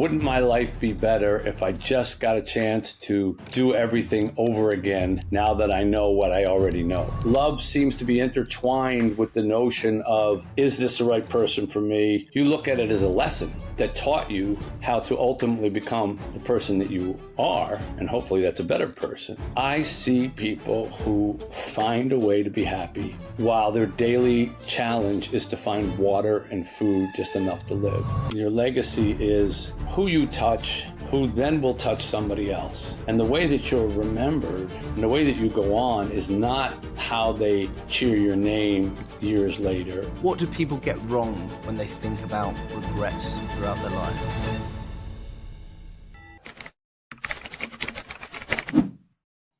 Wouldn't my life be better if I just got a chance to do everything over again now that I know what I already know? Love seems to be intertwined with the notion of, is this the right person for me? You look at it as a lesson that taught you how to ultimately become the person that you are, and hopefully that's a better person. I see people who find a way to be happy while their daily challenge is to find water and food, just enough to live. Your legacy is who you touch, who then will touch somebody else. And the way that you're remembered and the way that you go on is not how they cheer your name years later. What do people get wrong when they think about regrets throughout their life?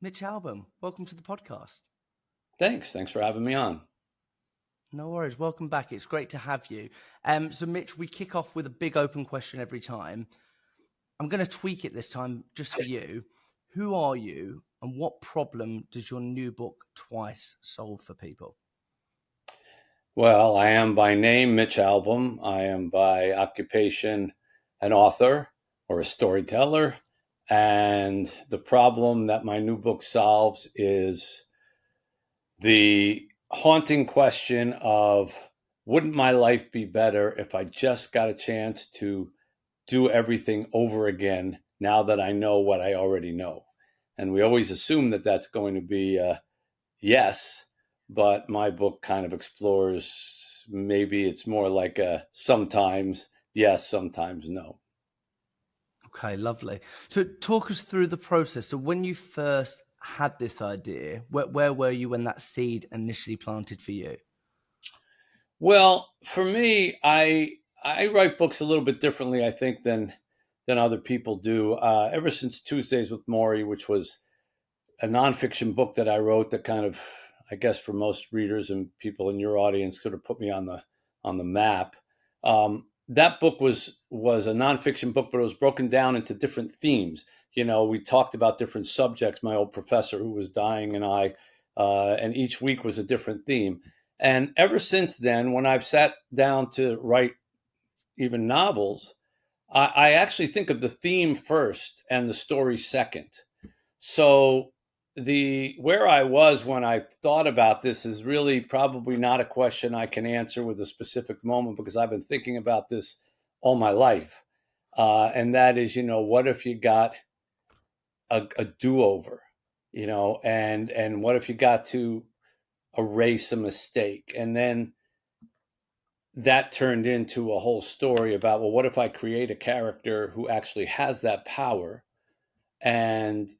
Mitch Albom, welcome to the podcast. Thanks for having me on. No worries, welcome back. It's great to have you. So Mitch, we kick off with a big open question every time. I'm going to tweak it this time just for you. Who are you and what problem does your new book, Twice, solve for people? Well, I am by name Mitch Albom. I am by occupation an author or a storyteller. And the problem that my new book solves is the haunting question of, wouldn't my life be better if I just got a chance to do everything over again now that I know what I already know? And we always assume that that's going to be yes, but my book kind of explores, maybe it's more like a sometimes yes, sometimes no. Okay, lovely. So talk us through the process. So when you first had this idea, where were you when that seed initially planted for you? Well, for me, I write books a little bit differently, I think, than other people do. Ever since Tuesdays with Morrie, which was a nonfiction book that I wrote that kind of, I guess, for most readers and people in your audience, sort of put me on the map. That book was a nonfiction book, but it was broken down into different themes. You know, we talked about different subjects. My old professor who was dying and I, and each week was a different theme. And ever since then, when I've sat down to write even novels, I actually think of the theme first and the story second. So where I was when I thought about this is really probably not a question I can answer with a specific moment, because I've been thinking about this all my life. And that is, what if you got a do-over, and what if you got to erase a mistake? And then that turned into a whole story about, well, what if I create a character who actually has that power? And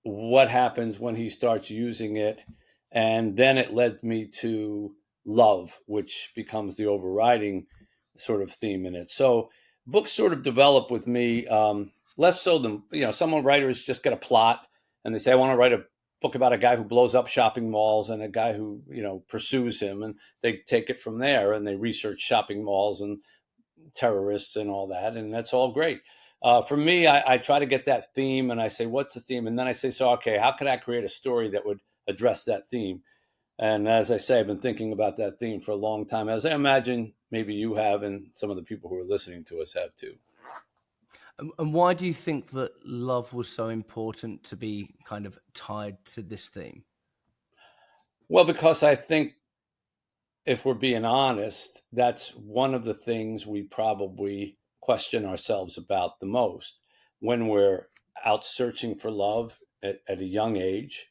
what happens when he starts using it? And then it led me to love, which becomes the overriding sort of theme in it. So books sort of develop with me, less so than, some writers just get a plot and they say, I want to write a book about a guy who blows up shopping malls and a guy who, pursues him, and they take it from there and they research shopping malls and terrorists and all that. And that's all great. For me, I try to get that theme and I say, what's the theme? And then I say, so, okay, how could I create a story that would address that theme? And as I say, I've been thinking about that theme for a long time, as I imagine maybe you have, and some of the people who are listening to us have too. And why do you think that love was so important to be kind of tied to this theme? Well, because I think, if we're being honest, that's one of the things we probably question ourselves about the most. When we're out searching for love at a young age,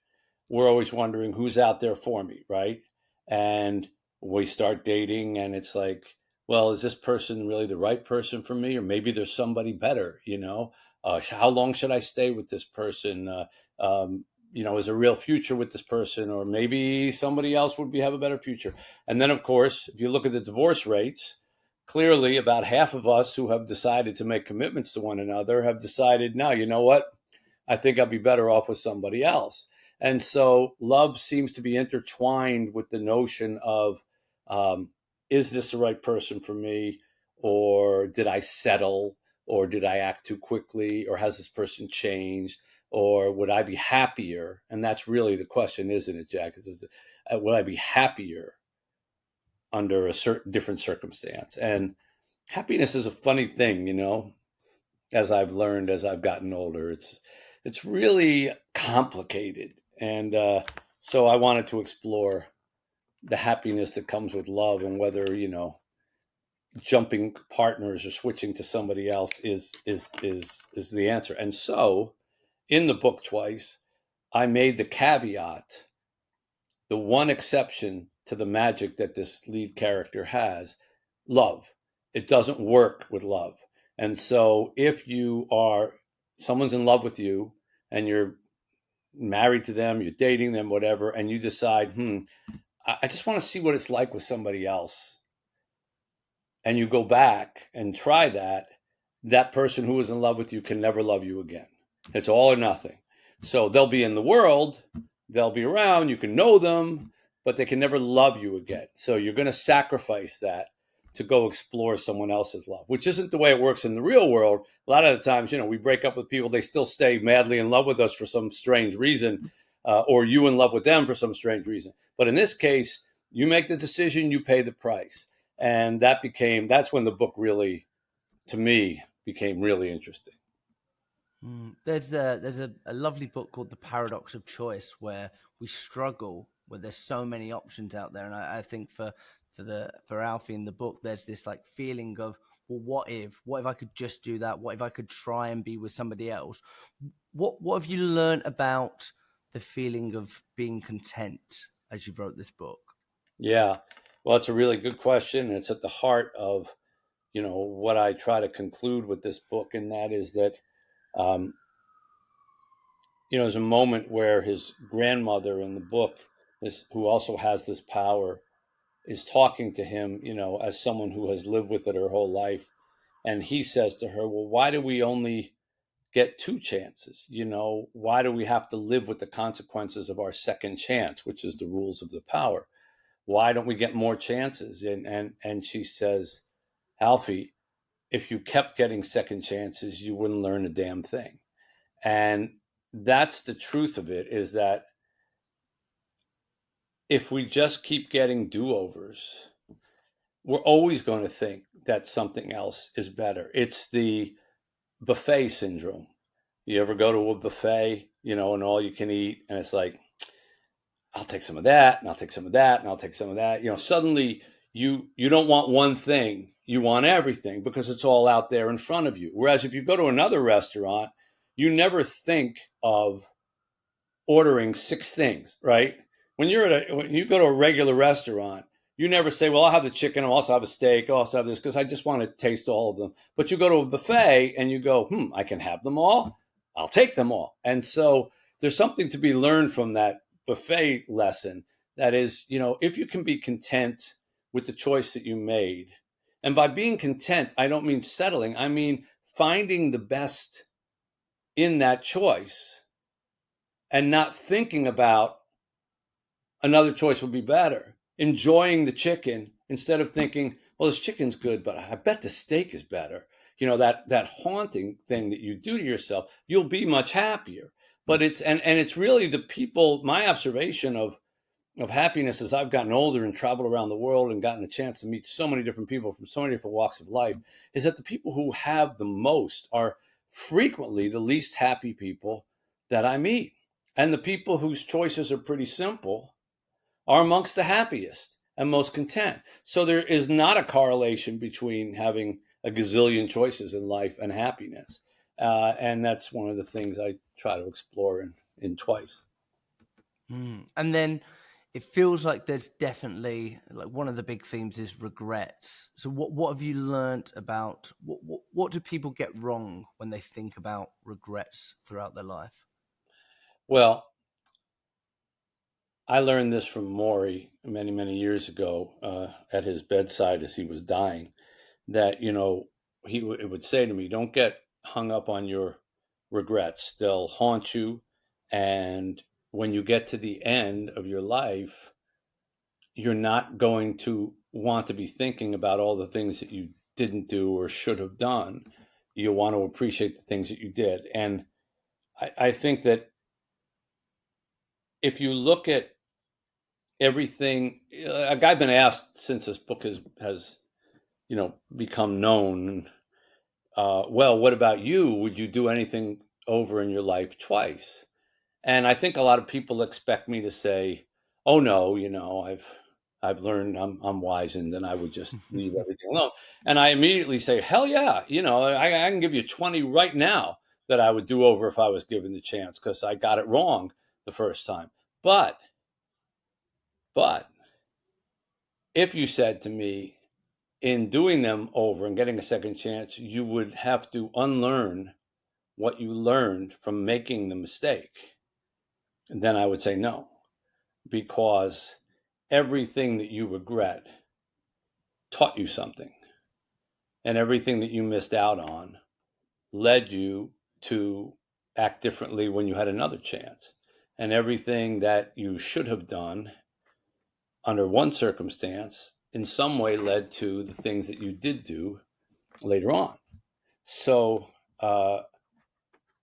we're always wondering who's out there for me, right? And we start dating and it's like, well, is this person really the right person for me? Or maybe there's somebody better, how long should I stay with this person? Is there a real future with this person? Or maybe somebody else would have a better future. And then, of course, if you look at the divorce rates, clearly about half of us who have decided to make commitments to one another have decided, no, you know what? I think I'll be better off with somebody else. And so love seems to be intertwined with the notion of, is this the right person for me? Or did I settle? Or did I act too quickly? Or has this person changed? Or would I be happier? And that's really the question, isn't it, Jack? Would I be happier under a certain different circumstance? And happiness is a funny thing, as I've learned as I've gotten older. It's really complicated, and so I wanted to explore the happiness that comes with love, and whether jumping partners or switching to somebody else is the answer. And so, in the book twice, I made the caveat, the one exception to the magic that this lead character has: love. It doesn't work with love. And so if someone's in love with you and you're married to them, you're dating them, whatever, and you decide, I just want to see what it's like with somebody else, and you go back and try that, that person who was in love with you can never love you again. It's all or nothing. So they'll be in the world, they'll be around, you can know them, but they can never love you again. So you're going to sacrifice that to go explore someone else's love, which isn't the way it works in the real world. A lot of the times, we break up with people, they still stay madly in love with us for some strange reason, or you in love with them for some strange reason. But in this case, you make the decision, you pay the price. And that's when the book really, to me, became really interesting. There's a lovely book called The Paradox of Choice, where we struggle where there's so many options out there, and I think for Alfie in the book, there's this like feeling of, well, what if I could just do that? What if I could try and be with somebody else? What have you learned about the feeling of being content as you wrote this book? Yeah, well, it's a really good question. It's at the heart of what I try to conclude with this book, and that is that um, there's a moment where his grandmother in the book, who also has this power, is talking to him, as someone who has lived with it her whole life, and he says to her, "Well, why do we only get two chances? Why do we have to live with the consequences of our second chance, which is the rules of the power? Why don't we get more chances?" And she says, "Alfie, if you kept getting second chances, you wouldn't learn a damn thing." And that's the truth of it, is that if we just keep getting do-overs, we're always going to think that something else is better. It's the buffet syndrome. You ever go to a buffet, and all you can eat, and it's like, I'll take some of that, and I'll take some of that, and I'll take some of that. Suddenly you don't want one thing, you want everything, because it's all out there in front of you. Whereas if you go to another restaurant, you never think of ordering six things, right? When you go to a regular restaurant, you never say, "Well, I'll have the chicken, I'll also have a steak, I'll also have this," because I just want to taste all of them. But you go to a buffet and you go, I can have them all. I'll take them all. And so there's something to be learned from that buffet lesson. That is, if you can be content with the choice that you made, and by being content, I don't mean settling, I mean finding the best in that choice and not thinking about another choice would be better. Enjoying the chicken instead of thinking, well, this chicken's good, but I bet the steak is better. That haunting thing that you do to yourself, you'll be much happier. But it's really the people, my observation of happiness as I've gotten older and traveled around the world and gotten a chance to meet so many different people from so many different walks of life, is that the people who have the most are frequently the least happy people that I meet. And the people whose choices are pretty simple are amongst the happiest and most content. So there is not a correlation between having a gazillion choices in life and happiness. And that's one of the things I try to explore in twice. And then it feels like there's definitely like one of the big themes is regrets. So what have you learned about what do people get wrong when they think about regrets throughout their life? Well, I learned this from Morrie many, many years ago, at his bedside as he was dying, that, it would say to me, don't get hung up on your regrets. They'll haunt you. And when you get to the end of your life, you're not going to want to be thinking about all the things that you didn't do or should have done. You want to appreciate the things that you did. And I think that if you look at everything, I've been asked since this book has become known, well, what about you? Would you do anything over in your life twice? And I think a lot of people expect me to say, "Oh no, I've learned, I'm wizened, and I would just leave everything alone." And I immediately say, "Hell yeah, I can give you 20 right now that I would do over if I was given the chance because I got it wrong the first time." But but if you said to me, in doing them over and getting a second chance, you would have to unlearn what you learned from making the mistake, and then I would say no, because everything that you regret taught you something, and everything that you missed out on led you to act differently when you had another chance. And everything that you should have done under one circumstance in some way led to the things that you did do later on. So uh,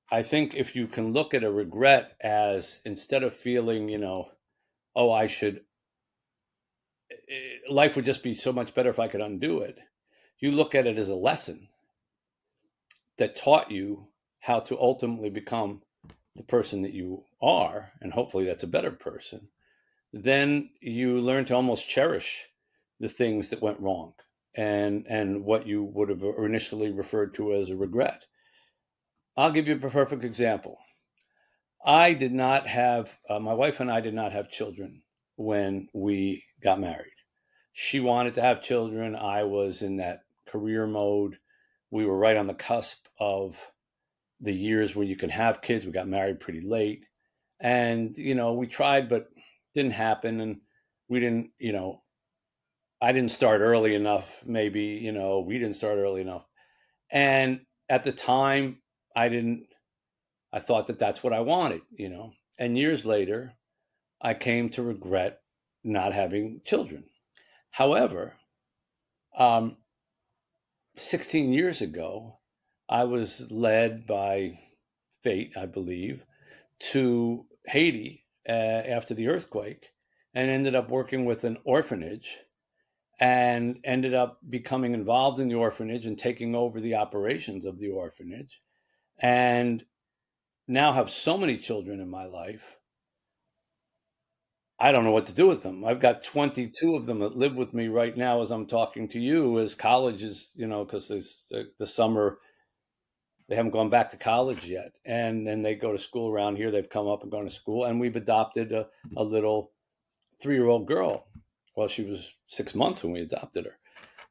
I think if you can look at a regret as, instead of feeling, oh, life would just be so much better if I could undo it, you look at it as a lesson that taught you how to ultimately become the person that you are, and hopefully that's a better person. Then you learn to almost cherish the things that went wrong, and what you would have initially referred to as a regret. I'll give you a perfect example. I did not have My wife and I did not have children when we got married. She wanted to have children. I was in that career mode. We were right on the cusp of the years where you can have kids. We got married pretty late. And, we tried, but didn't happen. And we didn't, I didn't start early enough. Maybe, we didn't start early enough. And at the time, I didn't, I thought that that's what I wanted. And years later, I came to regret not having children. However, um, 16 years ago, I was led by fate, I believe, to Haiti after the earthquake, and ended up working with an orphanage, and ended up becoming involved in the orphanage and taking over the operations of the orphanage, and now have so many children in my life. I don't know what to do with them. I've got 22 of them that live with me right now as I'm talking to you, as college is, because the summer, they haven't gone back to college yet. And then they go to school around here. They've come up and gone to school. And we've adopted a little 3-year-old girl. Well, she was 6 months when we adopted her.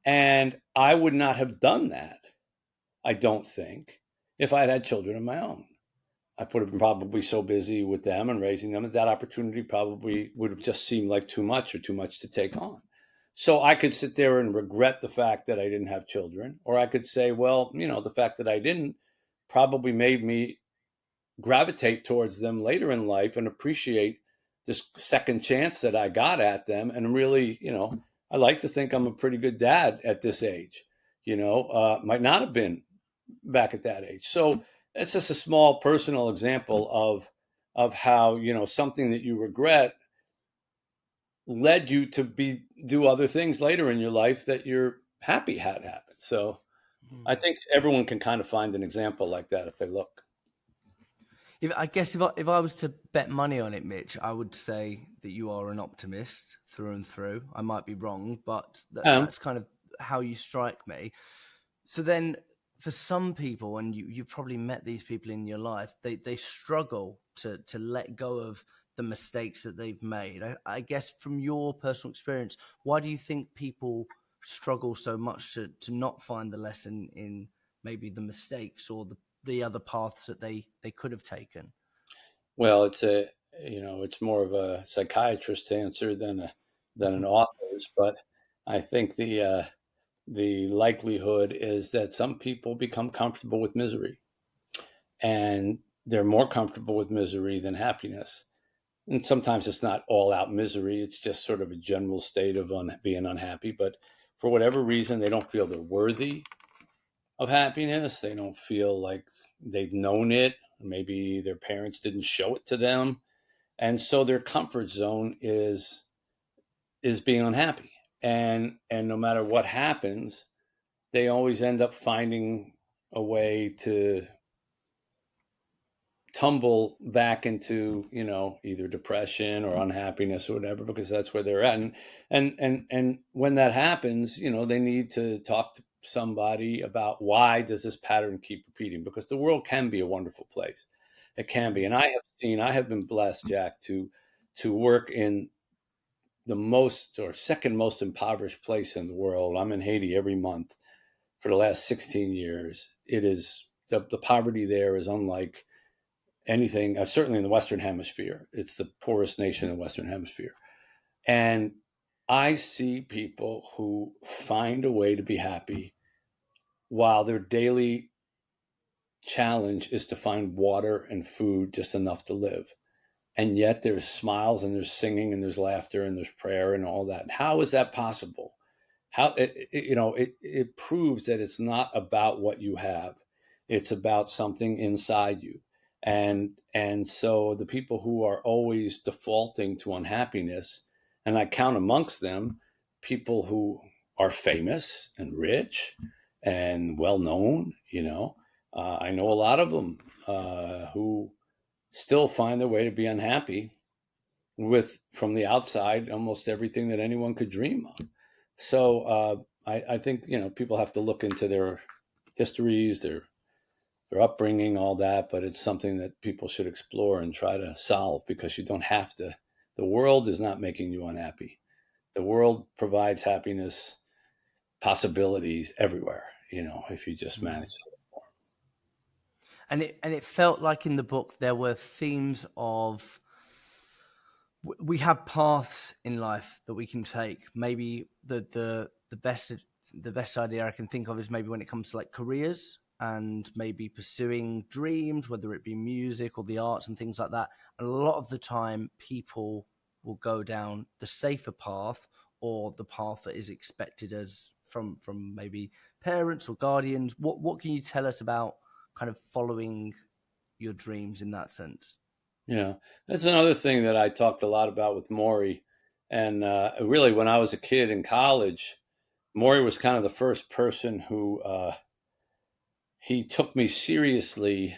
And I would not have done that, I don't think, if I had children of my own. I would have been probably so busy with them and raising them that opportunity probably would have just seemed like too much, or too much to take on. So I could sit there and regret the fact that I didn't have children, or I could say, well, the fact that I didn't probably made me gravitate towards them later in life and appreciate this second chance that I got at them. And really, I like to think I'm a pretty good dad at this age. Might not have been back at that age. So it's just a small personal example of how, something that you regret led you to do other things later in your life that you're happy had happened. So I think everyone can kind of find an example like that if they look. I guess if I was to bet money on it, Mitch, I would say that you are an optimist through and through. I might be wrong, but Um, that's kind of how you strike me. So then, for some people, and you've probably met these people in your life, they struggle to let go of the mistakes that they've made. I guess from your personal experience, why do you think people struggle so much to not find the lesson in maybe the mistakes or the other paths that they could have taken? well, it's more of a psychiatrist's answer than an author's, but I think the likelihood is that some people become comfortable with misery, and they're more comfortable with misery than happiness. And sometimes it's not all out misery, it's just sort of a general state of being unhappy. But for whatever reason, they don't feel they're worthy of happiness. They don't feel like they've known it. Maybe their parents didn't show it to them. And so their comfort zone is being unhappy. And no matter what happens, they always end up finding a way to tumble back into, either depression or unhappiness or whatever, because that's where they're at. And when that happens, they need to talk to somebody about, why does this pattern keep repeating? Because the world can be a wonderful place. It can be. And I have been blessed, Jack, to work in the most or second most impoverished place in the world. I'm in Haiti every month for the last 16 years. It is the poverty there is unlike anything, certainly in the Western Hemisphere. It's the poorest nation in the Western Hemisphere. And I see people who find a way to be happy while their daily challenge is to find water and food, just enough to live. And yet there's smiles and there's singing and there's laughter and there's prayer and all that. How is that possible? How it proves that it's not about what you have, it's about something inside you. And so the people who are always defaulting to unhappiness, and I count amongst them people who are famous and rich and well known, I know a lot of them who still find their way to be unhappy with, from the outside, almost everything that anyone could dream of. So I think people have to look into their histories, their upbringing, all that. But it's something that people should explore and try to solve, because you don't have to. The world is not making you unhappy. The world provides happiness possibilities everywhere. If you just Mm. manage. And it felt like in the book there were themes of, we have paths in life that we can take. Maybe the best idea I can think of is maybe when it comes to like careers and maybe pursuing dreams, whether it be music or the arts and things like that. A lot of the time, people will go down the safer path, or the path that is expected as from maybe parents or guardians. What can you tell us about kind of following your dreams in that sense? Yeah, that's another thing that I talked a lot about with Morrie. And really, when I was a kid in college, Morrie was kind of the first person who he took me seriously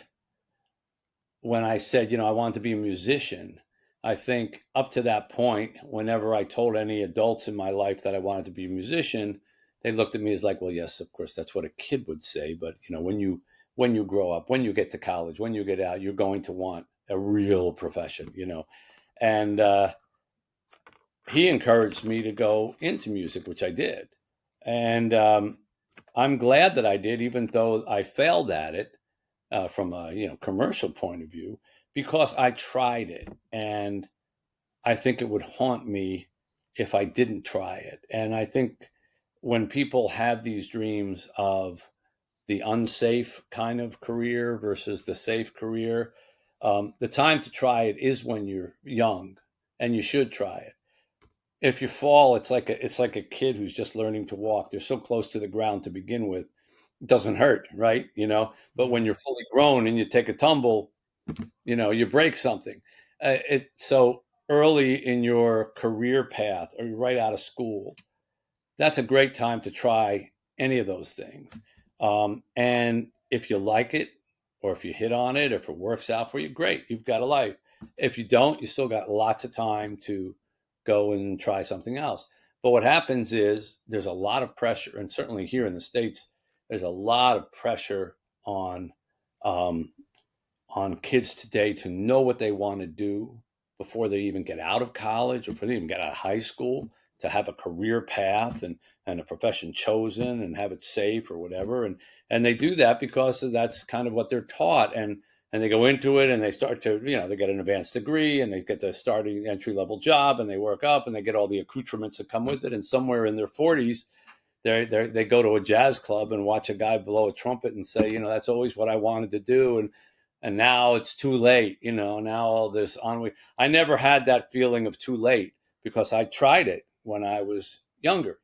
when I said, I wanted to be a musician. I think up to that point, whenever I told any adults in my life that I wanted to be a musician, they looked at me as like, well, yes, of course, that's what a kid would say. But when you grow up, when you get to college, when you get out, you're going to want a real profession. And he encouraged me to go into music, which I did. And I'm glad that I did, even though I failed at it from a commercial point of view, because I tried it, and I think it would haunt me if I didn't try it. And I think when people have these dreams of the unsafe kind of career versus the safe career, the time to try it is when you're young, and you should try it. If you fall, it's like a kid who's just learning to walk. They're so close to the ground to begin with, it doesn't hurt, right? But when you're fully grown and you take a tumble, you break something. So early in your career path, or you're right out of school, that's a great time to try any of those things. And if you like it, or if you hit on it, if it works out for you, great, you've got a life. If you don't, you still got lots of time to go and try something else. But what happens is there's a lot of pressure, and certainly here in the States, there's a lot of pressure on um, on kids today to know what they want to do before they even get out of college, or before they even get out of high school, to have a career path and a profession chosen and have it safe or whatever. And they do that because that's kind of what they're taught. And they go into it and they start to, they get an advanced degree and they get the starting entry level job and they work up and they get all the accoutrements that come with it. And somewhere in their 40s, they go to a jazz club and watch a guy blow a trumpet and say, that's always what I wanted to do. And now it's too late, now all this on. I never had that feeling of too late, because I tried it when I was younger,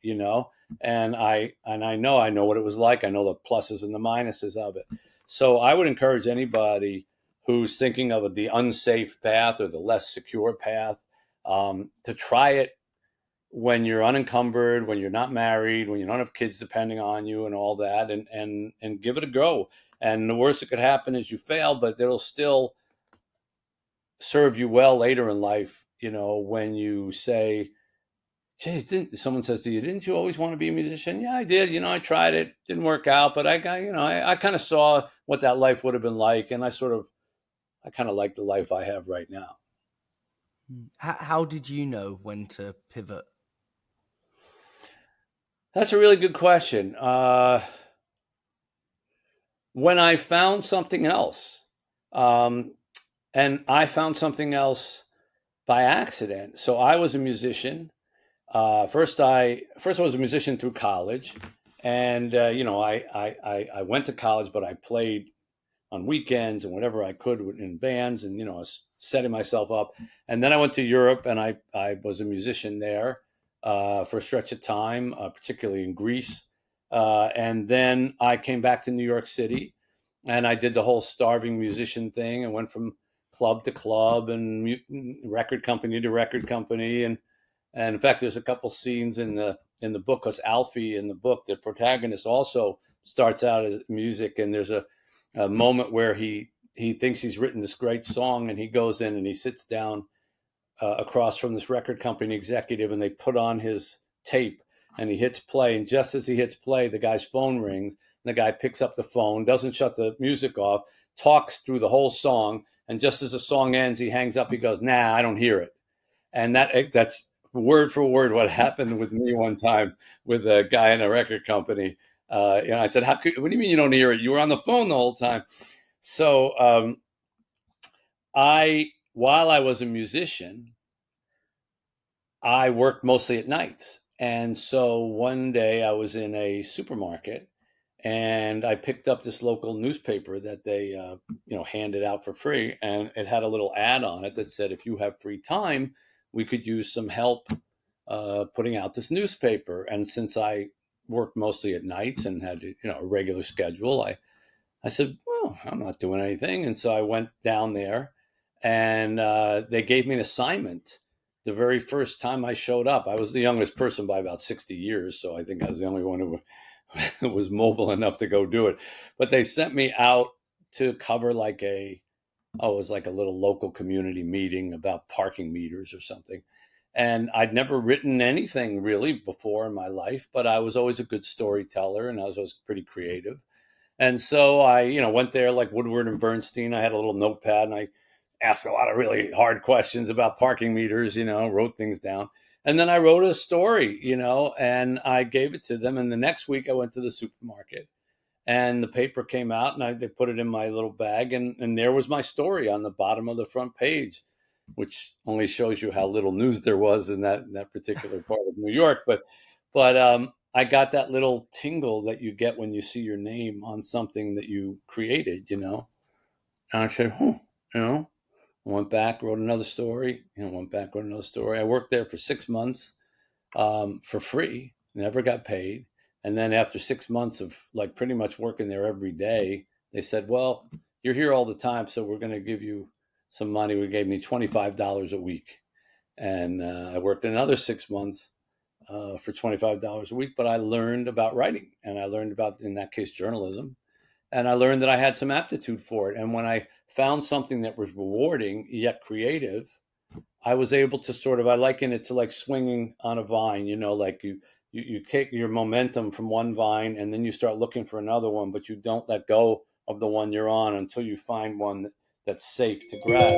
and I know what it was like. I know the pluses and the minuses of it. So I would encourage anybody who's thinking of the unsafe path or the less secure path, to try it when you're unencumbered, when you're not married, when you don't have kids depending on you and all that, and give it a go. And the worst that could happen is you fail, but it'll still serve you well later in life, when you say, "Jay, someone says to you, didn't you always want to be a musician?" Yeah, I did. I tried it, didn't work out, but I got, I kind of saw what that life would have been like, and I kind of like the life I have right now. How did you know when to pivot? That's a really good question. When I found something else, um, and I found something else by accident. So I was a musician. First I was a musician through college, and I went to college, but I played on weekends and whatever I could in bands, and I was setting myself up. And then I went to Europe, and I was a musician there for a stretch of time, particularly in Greece. And then I came back to New York City, and I did the whole starving musician thing, and went from club to club and record company to record company. And in fact, there's a couple scenes in the book, because Alfie in the book, the protagonist, also starts out as music, and there's a moment where he thinks he's written this great song, and he goes in and he sits down across from this record company executive, and they put on his tape, and he hits play, and just as he hits play, the guy's phone rings, and the guy picks up the phone, doesn't shut the music off, talks through the whole song, and just as the song ends, he hangs up. He goes, "Nah, I don't hear it." And that's word for word what happened with me one time with a guy in a record company. I said, what do you mean you don't hear it? You were on the phone the whole time. So while I was a musician, I worked mostly at nights. And so one day I was in a supermarket, and I picked up this local newspaper that they, handed out for free. And it had a little ad on it that said, if you have free time, we could use some help putting out this newspaper. And since I worked mostly at nights and had, a regular schedule, I said, well, I'm not doing anything. And so I went down there, and they gave me an assignment the very first time I showed up. I was the youngest person by about 60 years. So I think I was the only one who was mobile enough to go do it. But they sent me out to cover it was like a little local community meeting about parking meters or something. And I'd never written anything really before in my life, but I was always a good storyteller, and I was always pretty creative. And so I, went there like Woodward and Bernstein. I had a little notepad, and I asked a lot of really hard questions about parking meters, wrote things down. And then I wrote a story, and I gave it to them. And the next week I went to the supermarket, and the paper came out, and they put it in my little bag, and there was my story on the bottom of the front page, which only shows you how little news there was in that particular part of New York. But I got that little tingle that you get when you see your name on something that you created. And I said, you know, I went back, wrote another story, went back, wrote another story. I worked there for 6 months for free, never got paid. And then after 6 months of like pretty much working there every day, they said, well, you're here all the time, so we're going to give you some money. We gave me $25 a week. And I worked another 6 months for $25 a week, but I learned about writing, and I learned about, in that case, journalism. And I learned that I had some aptitude for it. And when I found something that was rewarding yet creative, I was able to I liken it to like swinging on a vine, like you take your momentum from one vine, and then you start looking for another one, but you don't let go of the one you're on until you find one that's safe to grab.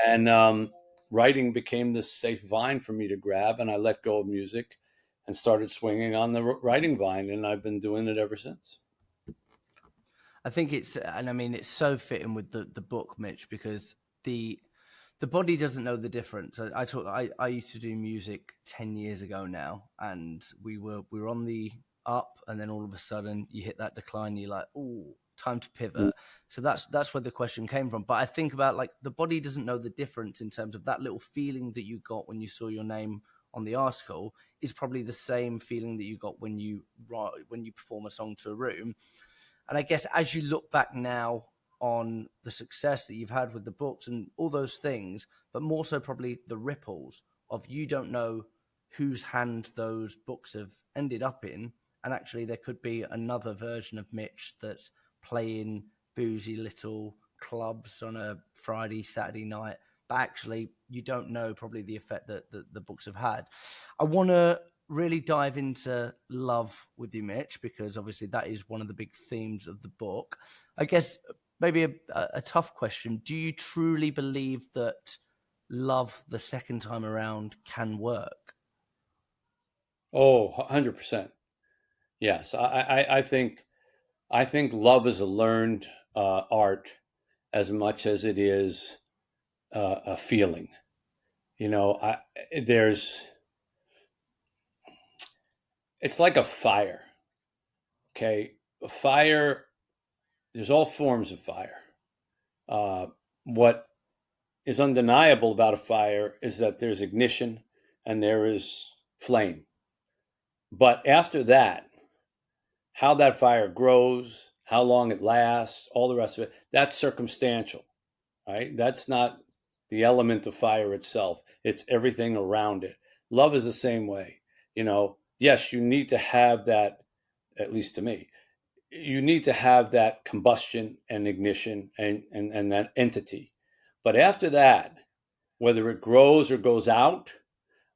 And writing became this safe vine for me to grab, and I let go of music and started swinging on the writing vine, and I've been doing it ever since. I think and I mean, it's so fitting with the book, Mitch, because the the body doesn't know the difference. I used to do music 10 years ago now, and we were on the up, and then all of a sudden you hit that decline. You're like, oh, time to pivot. So that's where the question came from. But I think about, like, the body doesn't know the difference in terms of that little feeling that you got when you saw your name on the article is probably the same feeling that you got when you write, when you perform a song to a room. And I guess as you look back now on the success that you've had with the books and all those things, but more so probably the ripples of, you don't know whose hand those books have ended up in. And actually, there could be another version of Mitch that's playing boozy little clubs on a Friday, Saturday night. But actually, you don't know probably the effect that the books have had. I want to really dive into love with you, Mitch, because obviously that is one of the big themes of the book. I guess maybe a tough question. Do you truly believe that love the second time around can work? Oh, 100%. Yes. I think love is a learned art as much as it is a feeling. You know, there's it's like a fire. Okay, a fire. There's all forms of fire. Uh, what is undeniable about a fire is that there's ignition and there is flame. But after that, how that fire grows, how long it lasts, all the rest of it, that's circumstantial, right? That's not the element of fire itself. It's everything around it. Love is the same way. Yes, you need to have that, at least to me, you need to have that combustion and ignition and that entity. But after that, whether it grows or goes out,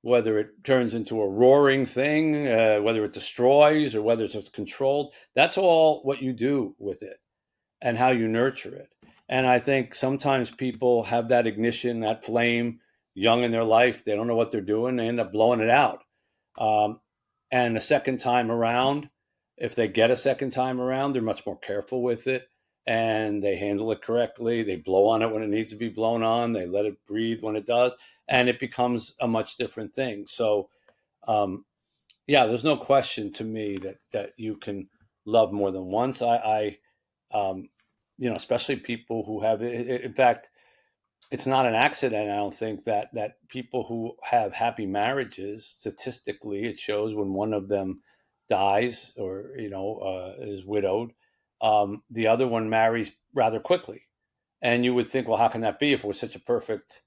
whether it turns into a roaring thing, whether it destroys or whether it's controlled, that's all what you do with it and how you nurture it. And I think sometimes people have that ignition, that flame young in their life. They don't know what they're doing. They end up blowing it out. Um, and the second time around, if they get a second time around, they're much more careful with it and they handle it correctly. They blow on it when it needs to be blown on. They let it breathe when it does. And it becomes a much different thing. So, um, yeah, there's no question to me that you can love more than once. Um, especially people who have, in fact, it's not an accident. I don't think that people who have happy marriages, statistically, it shows when one of them dies or is widowed, the other one marries rather quickly. And you would think, well, how can that be if it was such a perfect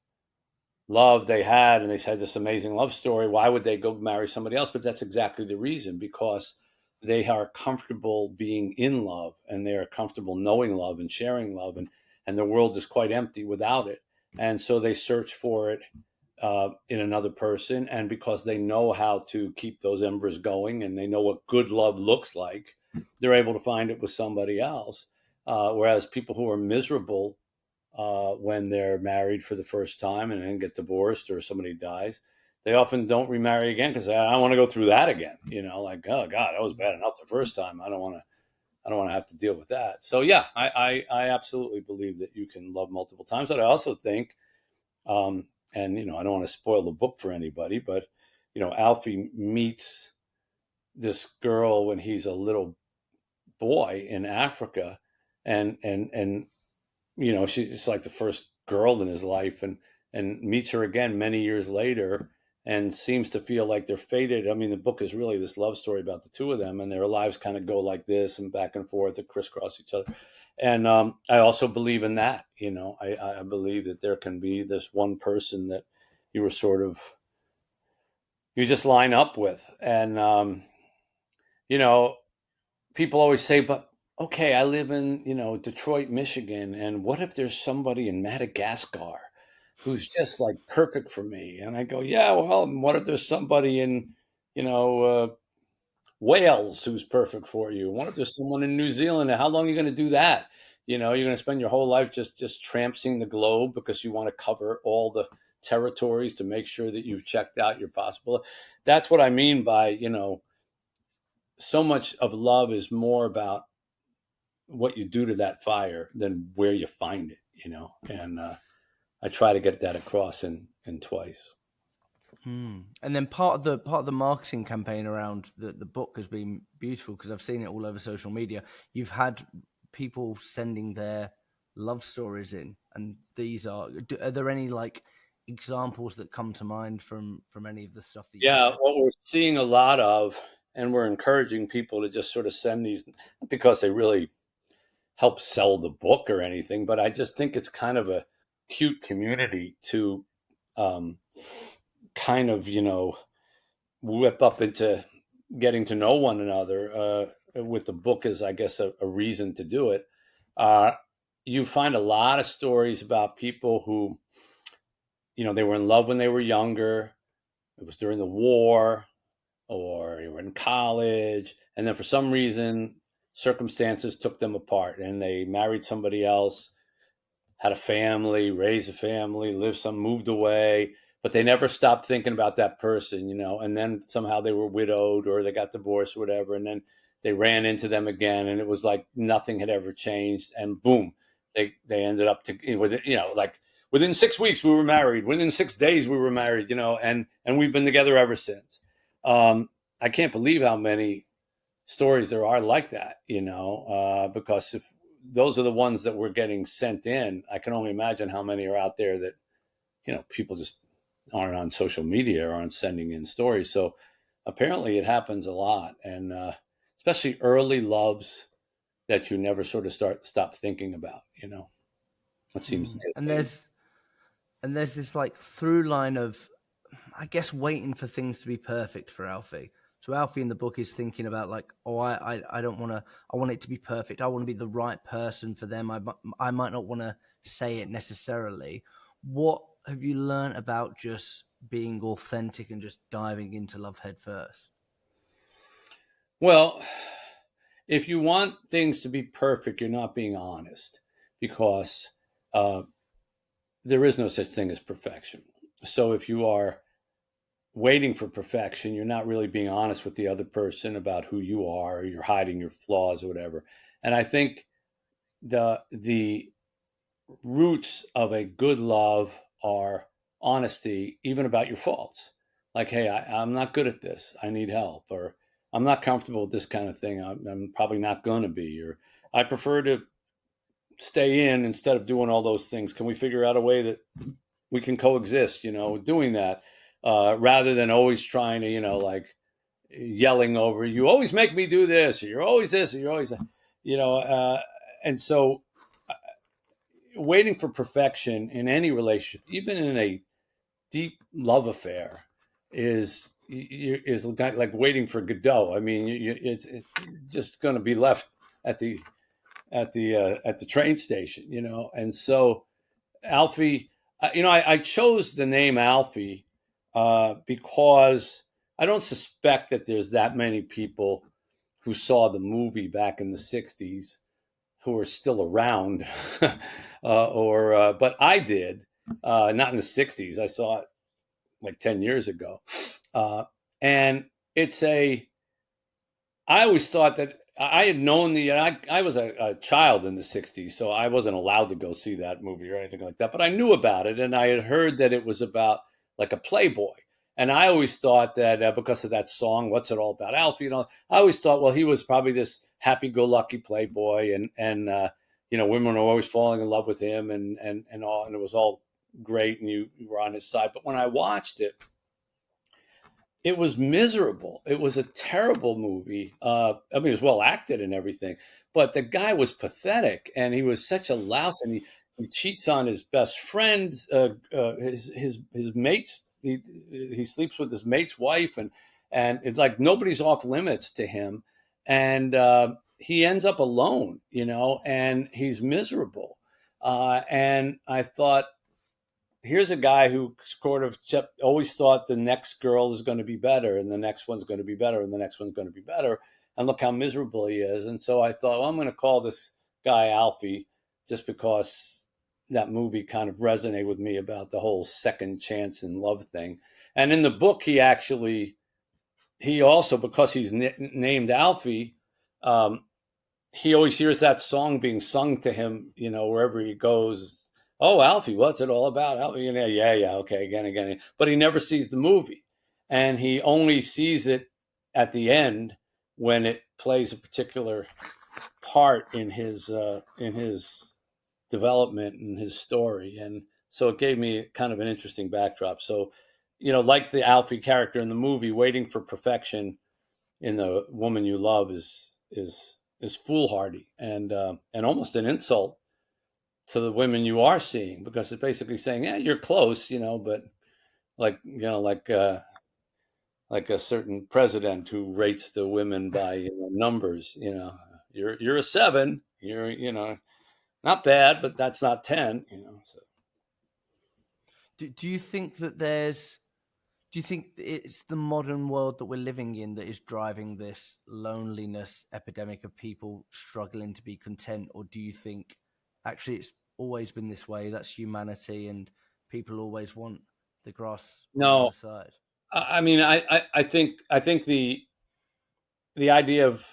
love they had and they had this amazing love story? Why would they go marry somebody else? But that's exactly the reason, because they are comfortable being in love and they are comfortable knowing love and sharing love, and the world is quite empty without it. And so they search for it in another person. And because they know how to keep those embers going and they know what good love looks like, they're able to find it with somebody else. Whereas people who are miserable when they're married for the first time and then get divorced or somebody dies, they often don't remarry again because I don't want to go through that again. Like, oh God, that was bad enough the first time. I don't want to. I don't want to have to deal with that. So yeah, I absolutely believe that you can love multiple times. But I also think, and I don't want to spoil the book for anybody, but Alfie meets this girl when he's a little boy in Africa, and she's like the first girl in his life, and meets her again many years later and seems to feel like they're fated. I mean, the book is really this love story about the two of them, and their lives kind of go like this and back and forth and crisscross each other. And I also believe in that. I believe that there can be this one person that you were sort of you just line up with. And you know people always say, but okay, I live in, Detroit, Michigan, and what if there's somebody in Madagascar who's just like perfect for me? And I go, yeah, well, and what if there's somebody in, you know, Wales who's perfect for you? What if there's someone in New Zealand? How long are you going to do that? You're going to spend your whole life just trampsing the globe because you want to cover all the territories to make sure that you've checked out your possible. That's what I mean by, so much of love is more about what you do to that fire than where you find it, and I try to get that across in twice. And then part of the marketing campaign around the book has been beautiful because I've seen it all over social media. You've had people sending their love stories in, and are there any like examples that come to mind from any of the stuff that you've Yeah, read? what we're seeing a lot of, and we're encouraging people to just sort of send these, not because they really help sell the book or anything, but I just think it's kind of a cute community to um, kind of whip up into getting to know one another, with the book as, I guess, a reason to do it. Uh, you find a lot of stories about people who, they were in love when they were younger. It was during the war, or they were in college, and then for some reason, circumstances took them apart, and they married somebody else, had a family, raised a family, moved away, but they never stopped thinking about that person. And then somehow they were widowed or they got divorced or whatever. And then they ran into them again, and it was like nothing had ever changed. And boom, they ended up like within 6 weeks we were married. Within 6 days we were married, and we've been together ever since. I can't believe how many stories there are like that, because if those are the ones that were getting sent in, I can only imagine how many are out there that, people just aren't on social media or aren't sending in stories. So apparently it happens a lot. And especially early loves that you never sort of stop thinking about, it seems to Mm. me. And there's this like through line of, I guess, waiting for things to be perfect for Alfie. So Alfie in the book is thinking about like, oh, I don't want to. I want it to be perfect. I want to be the right person for them. I might not want to say it necessarily. What have you learned about just being authentic and just diving into love head first? Well, if you want things to be perfect, you're not being honest, because uh, there is no such thing as perfection. So if you are waiting for perfection, you're not really being honest with the other person about who you are, or you're hiding your flaws or whatever. And I think the roots of a good love are honesty, even about your faults. Like, hey, I'm not good at this. I need help. Or I'm not comfortable with this kind of thing. I'm probably not going to be. Or I prefer to stay in instead of doing all those things. Can we figure out a way that we can coexist, doing that, rather than always trying to, like yelling over, you always make me do this, or you're always this, or you're always that, you know, uh, and so waiting for perfection in any relationship, even in a deep love affair, is like waiting for Godot. I mean, it's just going to be left at the at the train station, and so Alfie, I chose the name Alfie because I don't suspect that there's that many people who saw the movie back in the 60s who are still around. But I did, not in the 60s. I saw it like 10 years ago. And it's I always thought that I had known I was a child in the 60s, so I wasn't allowed to go see that movie or anything like that. But I knew about it, and I had heard that it was about like a playboy. And I always thought that because of that song, "What's It All About, Alfie?" I always thought, well, he was probably this happy-go-lucky playboy, and women were always falling in love with him, and all, and it was all great, and you were on his side. But when I watched it, it was miserable. It was a terrible movie. I mean, it was well acted and everything, but the guy was pathetic, and he was such a louse. And he cheats on his best friend, his mates. He sleeps with his mate's wife, and it's like nobody's off limits to him, and he ends up alone, and he's miserable. And I thought, here's a guy who sort of always thought the next girl is going to be better, and the next one's going to be better, and the next one's going to be better. And look how miserable he is. And so I thought, well, I'm going to call this guy Alfie, just because that movie kind of resonated with me about the whole second chance in love thing. And in the book, he also, because he's named Alfie, um, he always hears that song being sung to him, wherever he goes. Oh, Alfie, what's it all about? Alfie, yeah, yeah, okay, again. But he never sees the movie, and he only sees it at the end when it plays a particular part in his development and his story, and so it gave me kind of an interesting backdrop. So, like the Alfie character in the movie, waiting for perfection in the woman you love is foolhardy, and almost an insult to the women you are seeing, because it's basically saying, yeah, you're close, but like like a certain president who rates the women by numbers. You're a 7. You're not bad, but that's not 10. So. Do you think that do you think it's the modern world that we're living in that is driving this loneliness epidemic of people struggling to be content? Or do you think actually it's always been this way? That's humanity, and people always want the grass on the No, other side. I mean, I think the idea of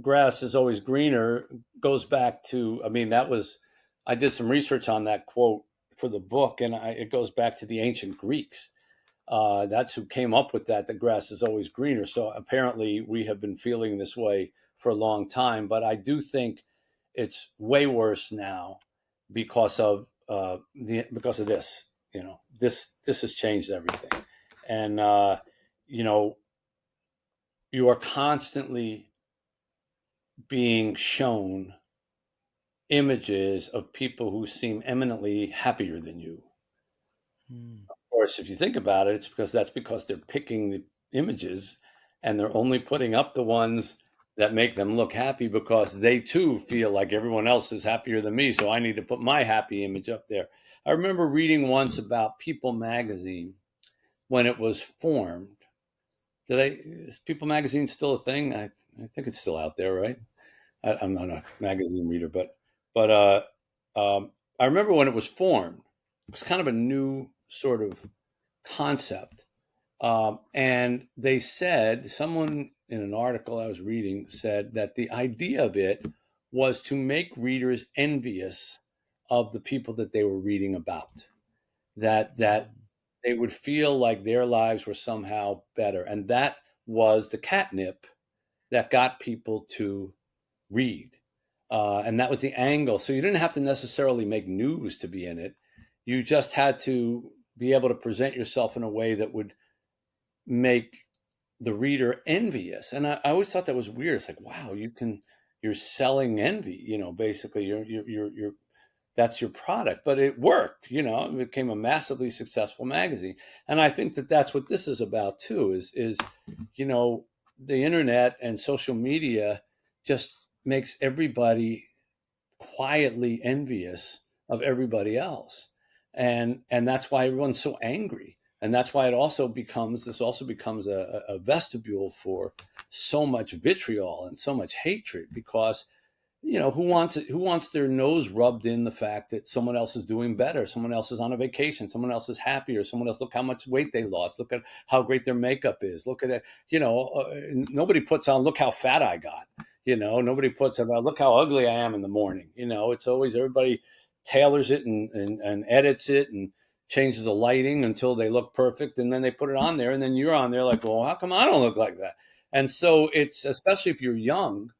grass is always greener goes back to, I mean, I did some research on that quote for the book, and it goes back to the ancient Greeks. That's who came up with that. The grass is always greener. So apparently, we have been feeling this way for a long time. But I do think it's way worse now because of this. This has changed everything, and you know, you are constantly being shown images of people who seem eminently happier than you. Hmm. Of course, if you think about it, it's because they're picking the images and they're only putting up the ones that make them look happy because they too feel like everyone else is happier than me. So I need to put my happy image up there. I remember reading once about People magazine when it was formed. Is People magazine still a thing? I think it's still out there, right? I'm not a magazine reader, but I remember when it was formed. It was kind of a new sort of concept, and they said someone in an article I was reading said that the idea of it was to make readers envious of the people that they were reading about. That Hmm. they would feel like their lives were somehow better, and that was the catnip that got people to read. And that was the angle. So you didn't have to necessarily make news to be in it. You just had to be able to present yourself in a way that would make the reader envious. And I always thought that was weird. It's like, wow, you're selling envy. Basically, you're that's your product. But it worked. It became a massively successful magazine. And I think that that's what this is about too. Is you know the internet and social media just makes everybody quietly envious of everybody else, and that's why everyone's so angry, and that's why this also becomes a vestibule for so much vitriol and so much hatred, because who wants their nose rubbed in the fact that someone else is doing better, someone else is on a vacation, someone else is happier, someone else, look how much weight they lost, look at how great their makeup is, look at it. Nobody puts on, look how fat I got. Nobody puts about, look how ugly I am in the morning. It's always everybody tailors it and edits it and changes the lighting until they look perfect, and then they put it on there, and then you're on there like, well, how come I don't look like that? And so it's, especially if you're young,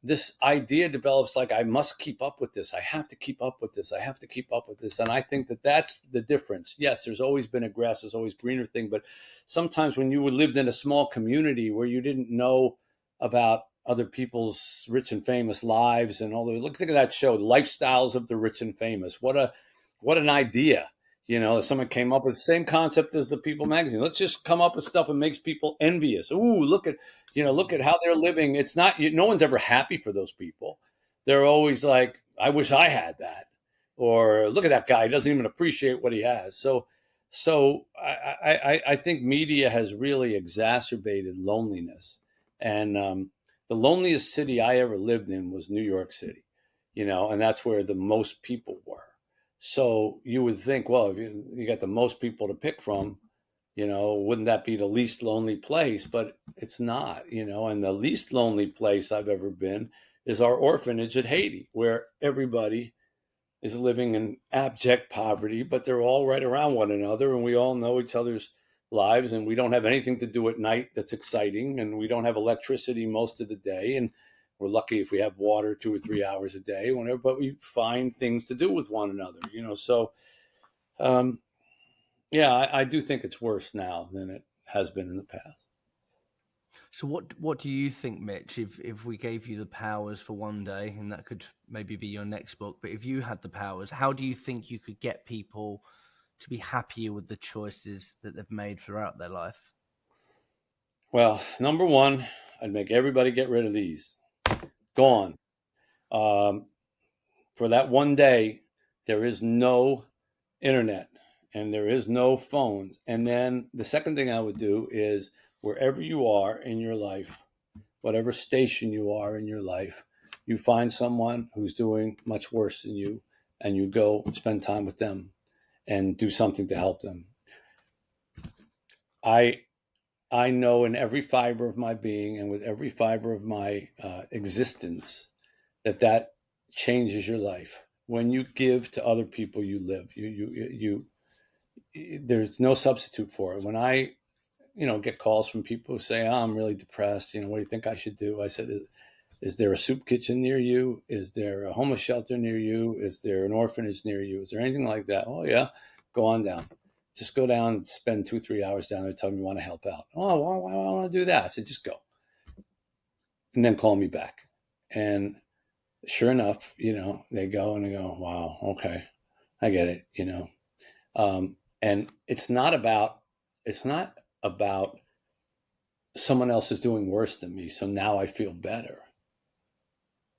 this idea develops like, I must keep up with this. I have to keep up with this. I have to keep up with this. And I think that that's the difference. Yes, there's always been a grass is always greener thing, but sometimes when you lived in a small community where you didn't know about other people's rich and famous lives and all the, look at that show, Lifestyles of the Rich and Famous. What an idea. Someone came up with the same concept as the People magazine. Let's just come up with stuff that makes people envious. Ooh, look at how they're living. It's not, no one's ever happy for those people. They're always like, I wish I had that. Or look at that guy. He doesn't even appreciate what he has. So I think media has really exacerbated loneliness. And the loneliest city I ever lived in was New York City, and that's where the most people were. So you would think, well, if you got the most people to pick from, wouldn't that be the least lonely place? But it's not, and the least lonely place I've ever been is our orphanage at Haiti, where everybody is living in abject poverty, but they're all right around one another, and we all know each other's lives, and we don't have anything to do at night that's exciting, and we don't have electricity most of the day, and we're lucky if we have water 2 or 3 hours a day, whenever, but we find things to do with one another, so um, yeah, I do think it's worse now than it has been in the past. So what do you think, Mitch, if we gave you the powers for one day, and that could maybe be your next book, but if you had the powers, how do you think you could get people to be happier with the choices that they've made throughout their life? Well, number one, I'd make everybody get rid of these. Gone. Um, for that one day, there is no internet and there is no phones. And then the second thing I would do is wherever you are in your life, whatever station you are in your life, you find someone who's doing much worse than you and you go spend time with them and do something to help them. I I know in every fiber of my being and with every fiber of my existence that changes your life. When you give to other people, you live. There's no substitute for it. When I get calls from people who say, "Oh, I'm really depressed. What do you think I should do?" I said, "Is there a soup kitchen near you? Is there a homeless shelter near you? Is there an orphanage near you? Is there anything like that?" "Oh yeah, go on down. Just go down and spend 2 3 hours down there. Tell me you want to help out." "Oh, why do I want to do that?" I said, "Just go and then call me back." And sure enough, they go and they go, "Wow, okay, I get it." And it's not about someone else is doing worse than me, so now I feel better.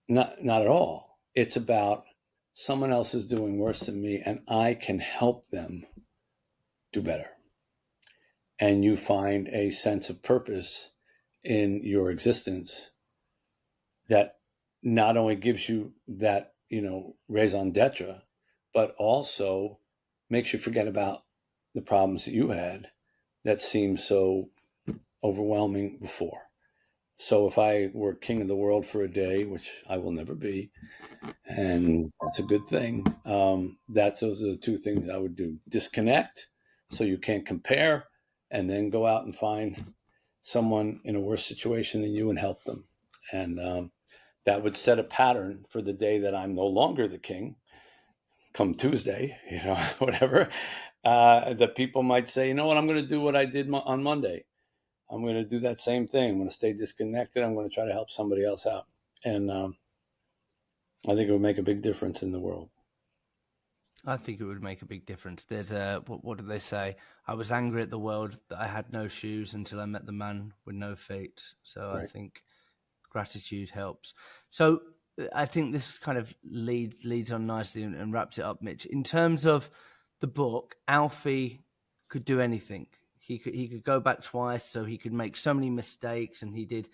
Not at all. It's about someone else is doing worse than me, and I can help them do better. And you find a sense of purpose in your existence that not only gives you that raison d'etre, but also makes you forget about the problems that you had that seemed so overwhelming before. So if I were king of the world for a day, which I will never be, and that's a good thing, those are the two things I would do: disconnect, so you can't compare, and then go out and find someone in a worse situation than you and help them. And that would set a pattern for the day that I'm no longer the king. Come Tuesday, whatever, that people might say, "You know what? I'm going to do what I did on Monday. I'm going to do that same thing. I'm going to stay disconnected. I'm going to try to help somebody else out." And I think it would make a big difference in the world. I think it would make a big difference. There's a what do they say? I was angry at the world that I had no shoes until I met the man with no feet. So I Right. think gratitude helps. So I think this kind of leads on nicely and wraps it up, Mitch. In terms of the book, Alfie could do anything. He could go back twice, so he could make so many mistakes, and he did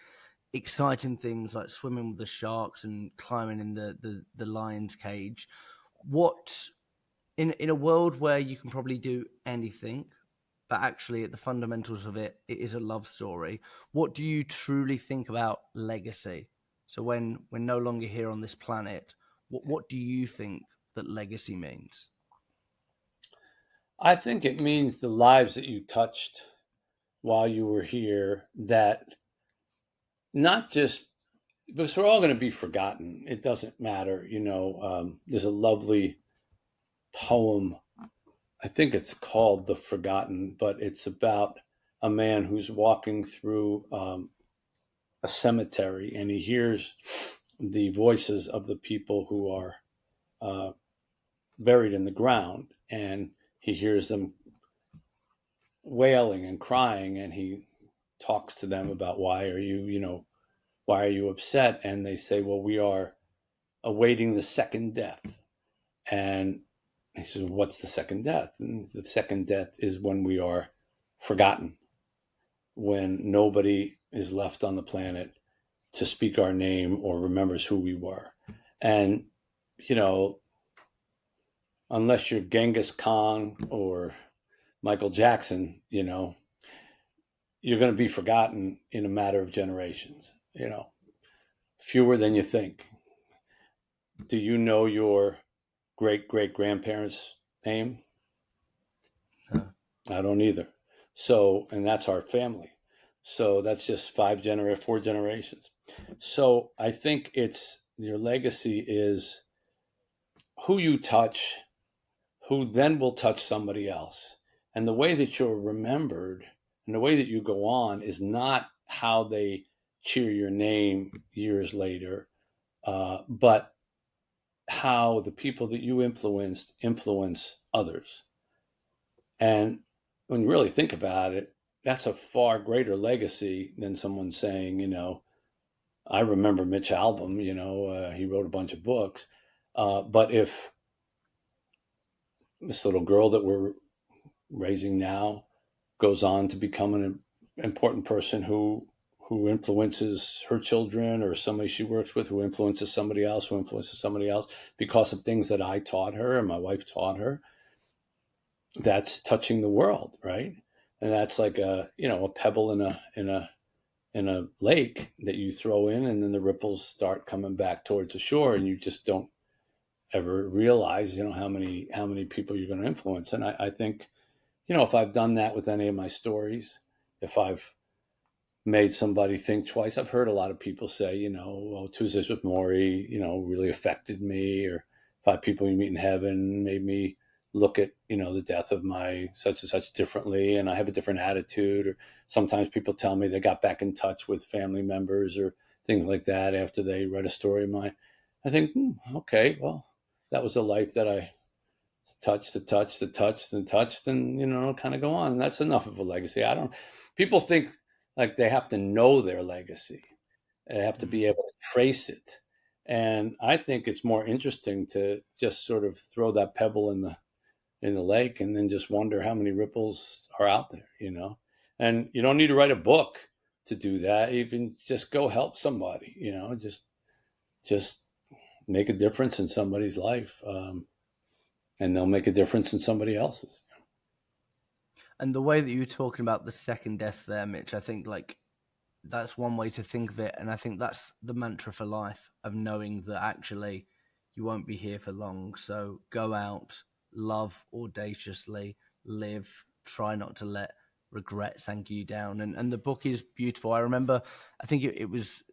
exciting things like swimming with the sharks and climbing in the lion's cage. What in a world where you can probably do anything, but actually at the fundamentals of it, it is a love story. What do you truly think about legacy? So when we're no longer here on this planet, what do you think that legacy means? I think it means the lives that you touched while you were here, that not just because we're all going to be forgotten. It doesn't matter. There's a lovely poem. I think it's called The Forgotten, but it's about a man who's walking through a cemetery and he hears the voices of the people who are uh, buried in the ground, and he hears them wailing and crying, and he talks to them about why are you upset? And they say, well, we are awaiting the second death. And he says, what's the second death? And the second death is when we are forgotten, when nobody is left on the planet to speak our name or remembers who we were. And, you know, unless you're Genghis Khan or Michael Jackson, you're going to be forgotten in a matter of generations, fewer than you think. Do you know your great great grandparents' name? No. I don't either. So, and that's our family. So that's just four generations. So I think it's your legacy is who you touch, who then will touch somebody else. And the way that you're remembered and the way that you go on is not how they cheer your name years later, but how the people that you influenced influence others. And when you really think about it, that's a far greater legacy than someone saying, I remember Mitch Albom, he wrote a bunch of books. But if this little girl that we're raising now goes on to become an important person who influences her children, or somebody she works with who influences somebody else, because of things that I taught her and my wife taught her, that's touching the world, right? And that's like a pebble in a lake that you throw in, and then the ripples start coming back towards the shore, and you just don't ever realize, how many people you're going to influence. And I think, if I've done that with any of my stories, if I've made somebody think twice. I've heard a lot of people say, well, Tuesdays with Morrie, really affected me, or Five People You Meet in Heaven made me look at, the death of my such and such differently, and I have a different attitude. Or sometimes people tell me they got back in touch with family members or things like that after they read a story of mine. I think, okay, well, that was a life that I touched, and kind of go on. And that's enough of a legacy. I don't. People think like they have to know their legacy. They have to be Mm. able to trace it. And I think it's more interesting to just sort of throw that pebble in the lake and then just wonder how many ripples are out there. And you don't need to write a book to do that. You can just go help somebody. Just make a difference in somebody's life. And they'll make a difference in somebody else's. And the way that you were talking about the second death there, Mitch, I think like that's one way to think of it. And I think that's the mantra for life, of knowing that actually you won't be here for long. So go out, love audaciously, live, try not to let regret sink you down. And the book is beautiful. I remember, I think it was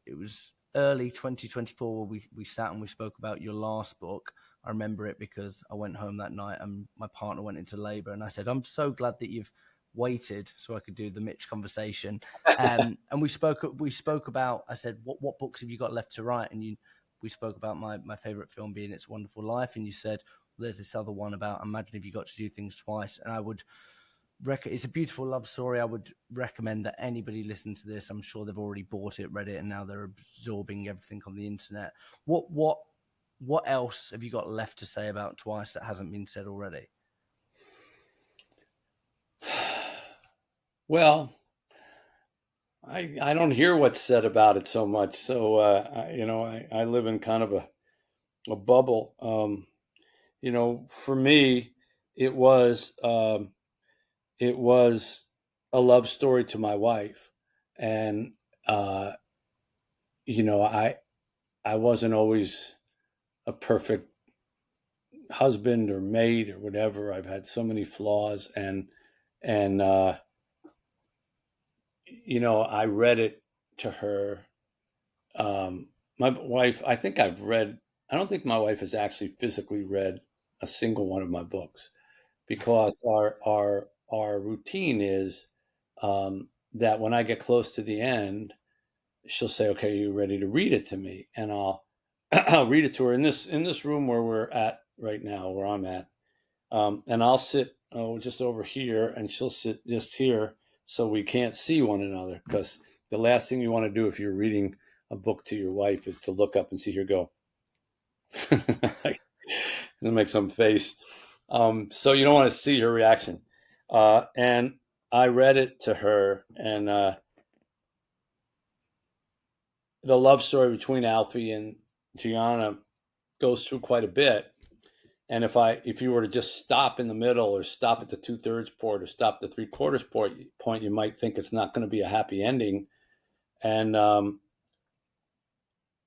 early 2024 where we sat and we spoke about your last book. I remember it because I went home that night and my partner went into labor, and I said, I'm so glad that you've waited so I could do the Mitch conversation. And we spoke about, I said, what books have you got left to write? And we spoke about my favorite film being It's a Wonderful Life. And you said, well, there's this other one about imagine if you got to do things twice. And I would it's a beautiful love story. I would recommend that anybody listen to this. I'm sure they've already bought it, read it, and now they're absorbing everything on the internet. What else have you got left to say about Twice that hasn't been said already? Well, I don't hear what's said about it so much. So, I live in kind of a bubble. For me, it was, it was a love story to my wife. And, uh, I wasn't always a perfect husband or mate or whatever. I've had so many flaws, and I read it to her. My wife, I think I've read. I don't think my wife has actually physically read a single one of my books, because our routine is, that when I get close to the end, she'll say, "Okay, you ready to read it to me?" And I'll I'll read it to her in this room where we're at right now, where I'm at. And I'll sit, just over here, and she'll sit just here, so we can't see one another. Because the last thing you want to do if you're reading a book to your wife is to look up and see her go, like, and make some face. So you don't want to see her reaction. And I read it to her, and the love story between Alfie and Gianna goes through quite a bit. And if you were to just stop in the middle, or stop at the 2/3 port, or stop at the 3/4 point, you might think it's not going to be a happy ending. And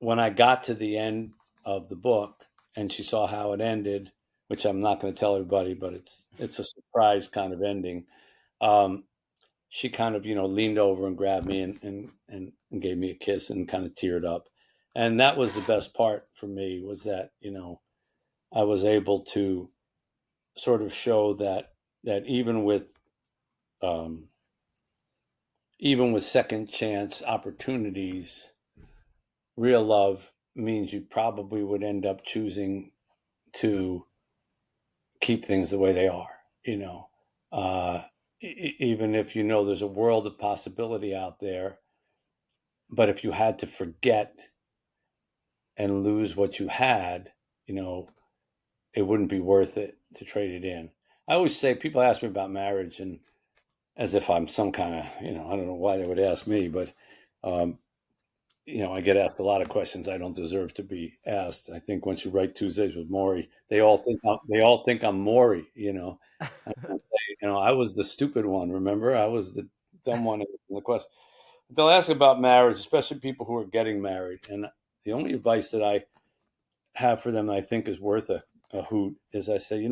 when I got to the end of the book, and she saw how it ended, which I'm not going to tell everybody, but it's a surprise kind of ending. Um, she kind of leaned over and grabbed me, and gave me a kiss, and kind of teared up. And that was the best part for me, was that I was able to sort of show that um, even with second chance opportunities, real love means you probably would end up choosing to keep things the way they are. Uh, even if you know there's a world of possibility out there. But if you had to forget and lose what you had, you know, it wouldn't be worth it to trade it in. I always say, people ask me about marriage, and as if I'm some kind of, I don't know why they would ask me, but um, I get asked a lot of questions I don't deserve to be asked. I think once you write Tuesdays with Morrie, they all think I'm Morrie. I say, I was the stupid one. Remember, I was the dumb one in the question. They'll ask about marriage, especially people who are getting married, and the only advice that I have for them that I think is worth a hoot is, I say,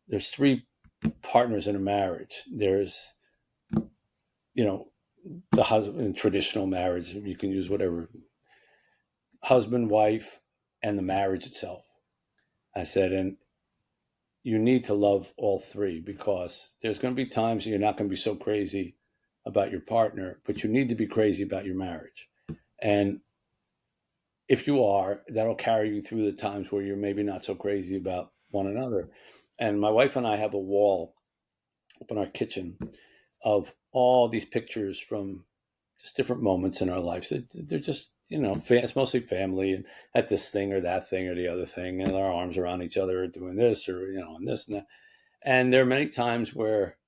there's three partners in a marriage. There's, you know the husband in traditional marriage. You can use whatever, husband, wife, and the marriage itself. I said, and you need to love all three, because there's going to be times you're not going to be so crazy about your partner, but you need to be crazy about your marriage. And if you are, that'll carry you through the times where you're maybe not so crazy about one another. And my wife and I have a wall up in our kitchen of all these pictures from just different moments in our lives. They're just, it's mostly family, and at this thing or that thing or the other thing, and our arms around each other doing this, or, and this and that. And there are many times where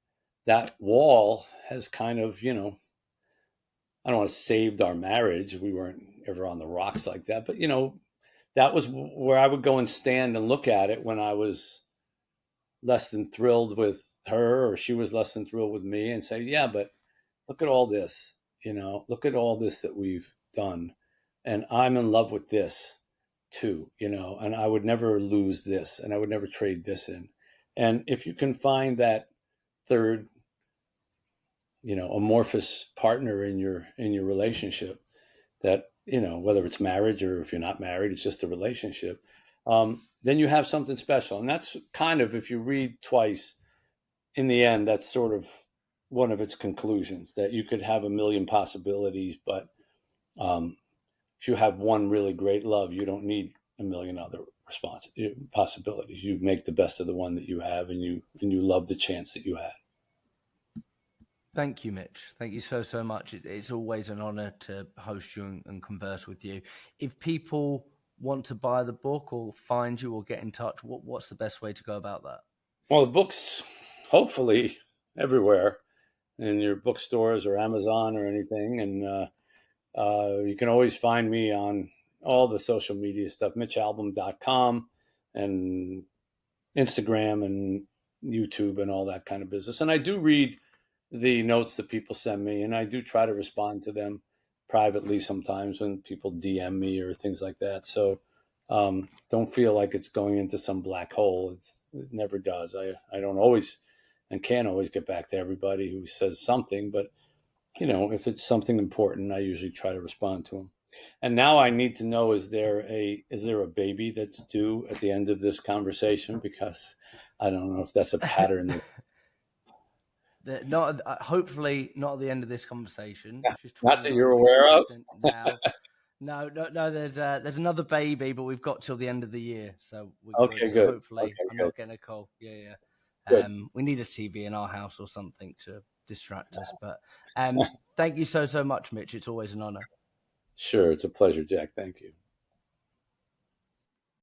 that wall has kind of, I don't want to saved our marriage. We weren't ever on the rocks like that, but, that was where I would go and stand and look at it when I was less than thrilled with her, or she was less than thrilled with me, and say, yeah, but look at all this, look at all this that we've done. And I'm in love with this too, and I would never lose this, and I would never trade this in. And if you can find that third, amorphous partner in your relationship, that, whether it's marriage or if you're not married, it's just a relationship, then you have something special. And that's kind of, if you read twice, in the end, that's sort of one of its conclusions, that you could have a million possibilities, but um, if you have one really great love, you don't need a million other possibilities. You make the best of the one that you have, and you love the chance that you had. Thank you, Mitch. Thank you so, so much. It's always an honor to host you and converse with you. If people want to buy the book or find you or get in touch, what's the best way to go about that? Well, the book's hopefully everywhere in your bookstores or Amazon or anything, and you can always find me on all the social media stuff, mitchalbom.com, and Instagram and YouTube and all that kind of business. And I do read the notes that people send me, and I do try to respond to them privately sometimes when people DM me or things like that. So don't feel like it's going into some black hole. It never does. I don't always and can't always get back to everybody who says something, but if it's something important, I usually try to respond to them. And now I need to know, is there a baby that's due at the end of this conversation? Because I don't know if that's a pattern. Not hopefully not at the end of this conversation. She's Not that 29 you're weeks aware of. pregnant now. No, no, no. There's another baby, but we've got till the end of the year, so we're good. Okay, So good. hopefully, Okay, I'm good. not getting a call. Yeah, yeah. Good. We need a TV in our house or something to distract us. But thank you so, so much, Mitch. It's always an honor. Sure, it's a pleasure, Jack. Thank you.